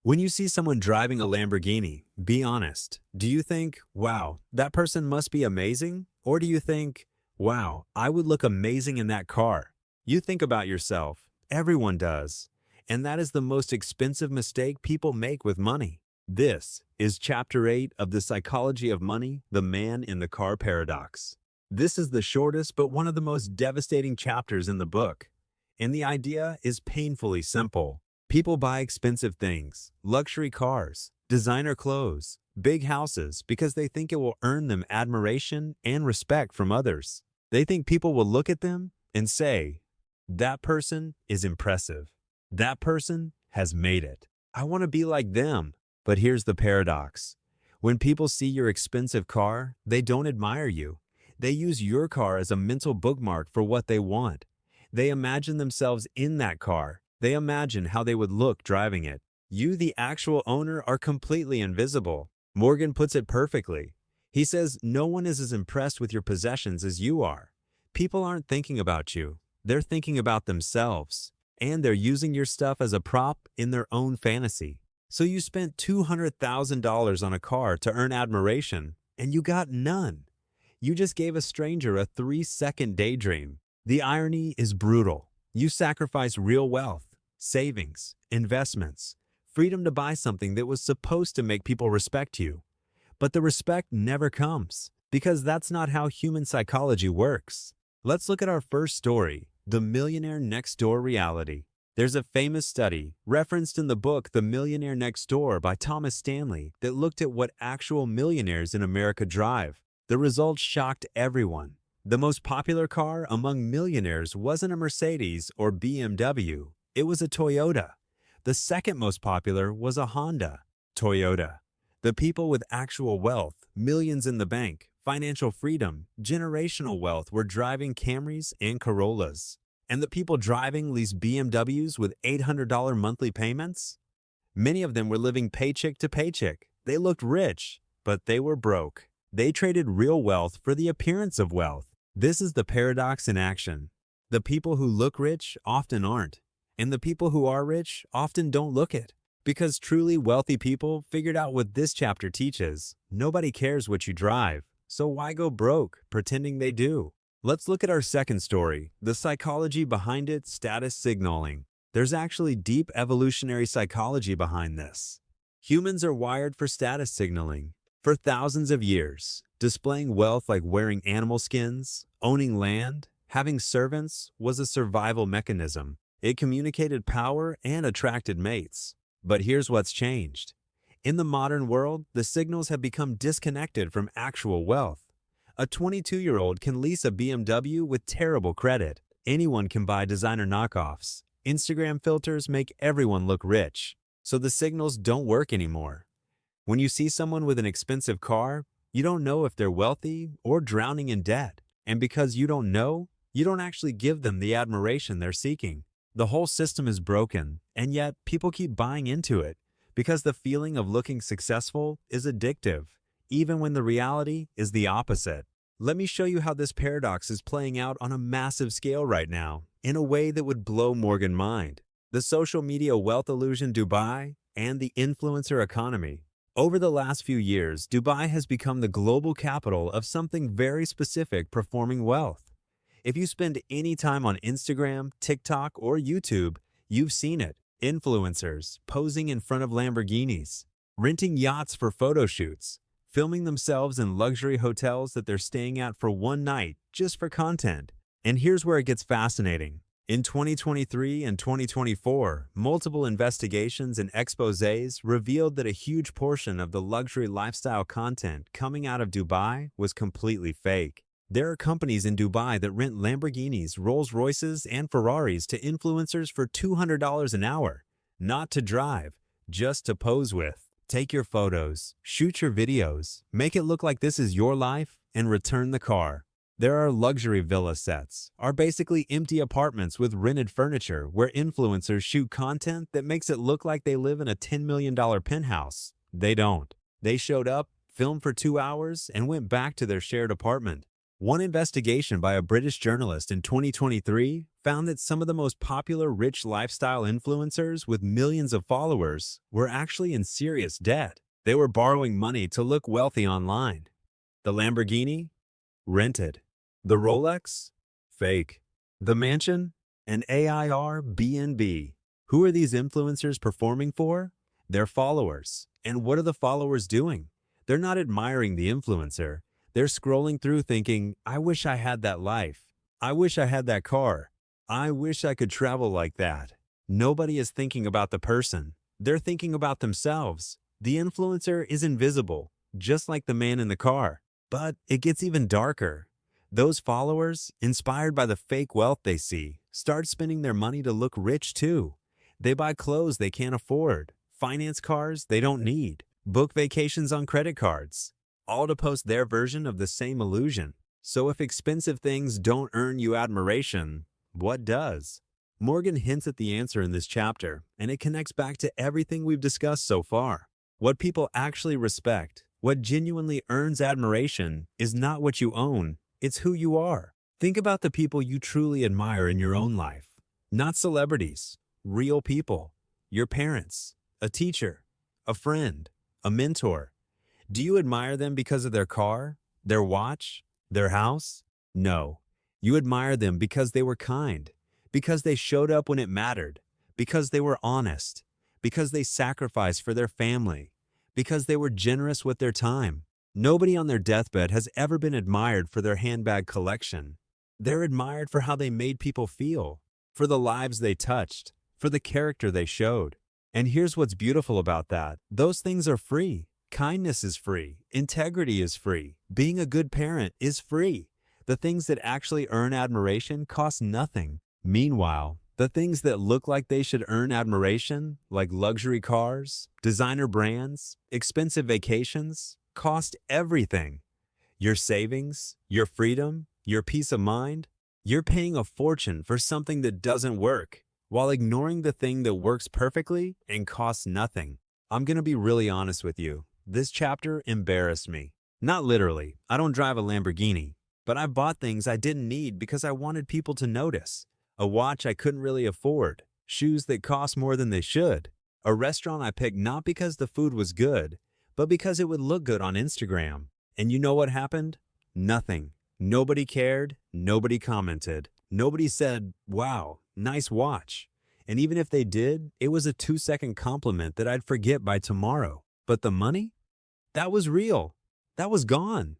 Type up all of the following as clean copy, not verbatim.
When you see someone driving a Lamborghini, be honest. Do you think, wow, that person must be amazing? Or do you think, wow, I would look amazing in that car? You think about yourself. Everyone does. And that is the most expensive mistake people make with money. This is Chapter 8 of The Psychology of Money, The Man in the Car Paradox. This is the shortest but one of the most devastating chapters in the book. And the idea is painfully simple. People buy expensive things, luxury cars, designer clothes, big houses because they think it will earn them admiration and respect from others. They think people will look at them and say, that person is impressive. That person has made it. I want to be like them. But here's the paradox. When people see your expensive car, they don't admire you. They use your car as a mental bookmark for what they want. They imagine themselves in that car. They imagine how they would look driving it. You, the actual owner, are completely invisible. Morgan puts it perfectly. He says no one is as impressed with your possessions as you are. People aren't thinking about you. They're thinking about themselves. And they're using your stuff as a prop in their own fantasy. So you spent $200,000 on a car to earn admiration, and you got none. You just gave a stranger a 3-second daydream. The irony is brutal. You sacrifice real wealth, savings, investments, freedom to buy something that was supposed to make people respect you. But the respect never comes, because that's not how human psychology works. Let's look at our first story, the millionaire next door reality. There's a famous study, referenced in the book The Millionaire Next Door by Thomas Stanley, that looked at what actual millionaires in America drive. The results shocked everyone. The most popular car among millionaires wasn't a Mercedes or BMW. It was a Toyota. The second most popular was a Honda. Toyota. The people with actual wealth, millions in the bank, financial freedom, generational wealth were driving Camrys and Corollas. And the people driving leased BMWs with $800 monthly payments? Many of them were living paycheck to paycheck. They looked rich, but they were broke. They traded real wealth for the appearance of wealth. This is the paradox in action. The people who look rich often aren't, and the people who are rich often don't look it. Because truly wealthy people figured out what this chapter teaches. Nobody cares what you drive, so why go broke pretending they do? Let's look at our second story, the psychology behind it, status signaling. There's actually deep evolutionary psychology behind this. Humans are wired for status signaling. For thousands of years, displaying wealth like wearing animal skins, owning land, having servants was a survival mechanism. It communicated power and attracted mates. But here's what's changed. In the modern world, the signals have become disconnected from actual wealth. A 22-year-old can lease a BMW with terrible credit. Anyone can buy designer knockoffs. Instagram filters make everyone look rich. So the signals don't work anymore. When you see someone with an expensive car, you don't know if they're wealthy or drowning in debt. And because you don't know, you don't actually give them the admiration they're seeking. The whole system is broken, and yet people keep buying into it because the feeling of looking successful is addictive, even when the reality is the opposite. Let me show you how this paradox is playing out on a massive scale right now, in a way that would blow Morgan's mind. The social media wealth illusion Dubai and the influencer economy. Over the last few years, Dubai has become the global capital of something very specific: performing wealth. If you spend any time on Instagram, TikTok, or YouTube, you've seen it. Influencers posing in front of Lamborghinis, renting yachts for photo shoots, filming themselves in luxury hotels that they're staying at for one night just for content. And here's where it gets fascinating. In 2023 and 2024, multiple investigations and exposés revealed that a huge portion of the luxury lifestyle content coming out of Dubai was completely fake. There are companies in Dubai that rent Lamborghinis, Rolls-Royces, and Ferraris to influencers for $200 an hour, not to drive, just to pose with. Take your photos, shoot your videos, make it look like this is your life, and return the car. There are luxury villa sets, are basically empty apartments with rented furniture where influencers shoot content that makes it look like they live in a $10 million penthouse. They don't. They showed up, filmed for 2 hours, and went back to their shared apartment. One investigation by a British journalist in 2023 found that some of the most popular rich lifestyle influencers with millions of followers were actually in serious debt. They were borrowing money to look wealthy online. The Lamborghini? Rented. The Rolex? Fake. The mansion? An Airbnb. Who are these influencers performing for? Their followers. And what are the followers doing? They're not admiring the influencer. They're scrolling through thinking, I wish I had that life. I wish I had that car. I wish I could travel like that. Nobody is thinking about the person. They're thinking about themselves. The influencer is invisible, just like the man in the car. But it gets even darker. Those followers, inspired by the fake wealth they see, start spending their money to look rich too. They buy clothes they can't afford, finance cars they don't need, book vacations on credit cards, all to post their version of the same illusion. So if expensive things don't earn you admiration, what does? Morgan hints at the answer in this chapter, and it connects back to everything we've discussed so far. What people actually respect, what genuinely earns admiration, is not what you own, it's who you are. Think about the people you truly admire in your own life. Not celebrities, real people. Your parents, a teacher, a friend, a mentor. Do you admire them because of their car, their watch, their house? No. You admire them because they were kind, because they showed up when it mattered, because they were honest, because they sacrificed for their family, because they were generous with their time. Nobody on their deathbed has ever been admired for their handbag collection. They're admired for how they made people feel, for the lives they touched, for the character they showed. And here's what's beautiful about that. Those things are free. Kindness is free. Integrity is free. Being a good parent is free. The things that actually earn admiration cost nothing. Meanwhile, the things that look like they should earn admiration, like luxury cars, designer brands, expensive vacations, cost everything. Your savings, your freedom, your peace of mind. You're paying a fortune for something that doesn't work, while ignoring the thing that works perfectly and costs nothing. I'm gonna be really honest with you. This chapter embarrassed me. Not literally, I don't drive a Lamborghini, but I bought things I didn't need because I wanted people to notice. A watch I couldn't really afford, shoes that cost more than they should, a restaurant I picked not because the food was good, but because it would look good on Instagram. And you know what happened? Nothing. Nobody cared, nobody commented, nobody said, wow, nice watch. And even if they did, it was a 2-second compliment that I'd forget by tomorrow. But the money? That was real. That was gone.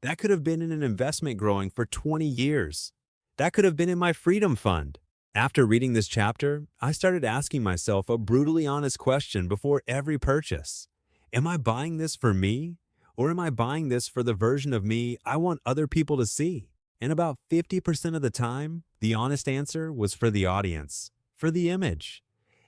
That could have been in an investment growing for 20 years. That could have been in my freedom fund. After reading this chapter, I started asking myself a brutally honest question before every purchase. Am I buying this for me? Or am I buying this for the version of me I want other people to see? And about 50% of the time, the honest answer was for the audience, for the image.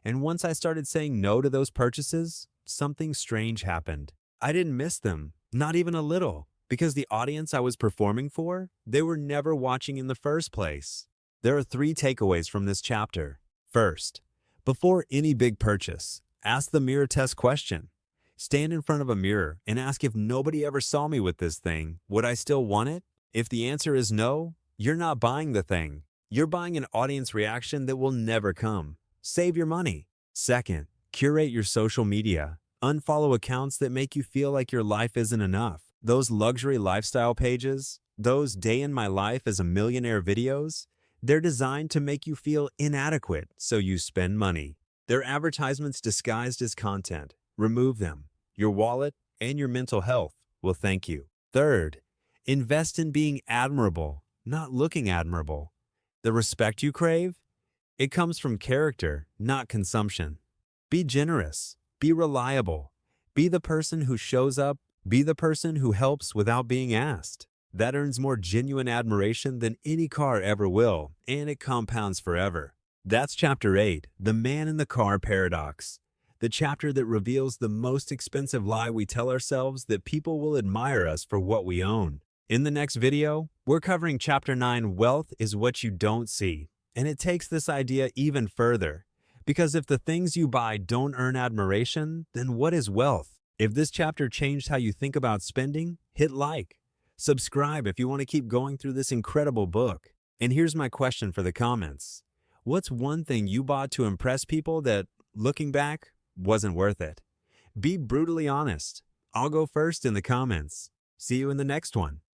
And once I started saying no to those purchases, something strange happened. I didn't miss them, not even a little, because the audience I was performing for, they were never watching in the first place. There are 3 takeaways from this chapter. First, before any big purchase, ask the mirror test question. Stand in front of a mirror and ask, if nobody ever saw me with this thing, would I still want it? If the answer is no, you're not buying the thing. You're buying an audience reaction that will never come. Save your money. Second, curate your social media. Unfollow accounts that make you feel like your life isn't enough. Those luxury lifestyle pages, those day in my life as a millionaire videos, they're designed to make you feel inadequate, so you spend money. They're advertisements disguised as content. Remove them. Your wallet and your mental health will thank you. Third, invest in being admirable, not looking admirable. The respect you crave? It comes from character, not consumption. Be generous. Be reliable. Be the person who shows up. Be the person who helps without being asked. That earns more genuine admiration than any car ever will, and it compounds forever. That's Chapter 8, The Man in the Car Paradox. The chapter that reveals the most expensive lie we tell ourselves, that people will admire us for what we own. In the next video, we're covering Chapter 9, Wealth is What You Don't See. And it takes this idea even further. Because if the things you buy don't earn admiration, then what is wealth? If this chapter changed how you think about spending, hit like. Subscribe if you want to keep going through this incredible book. And here's my question for the comments. What's one thing you bought to impress people that, looking back, wasn't worth it? Be brutally honest. I'll go first in the comments. See you in the next one.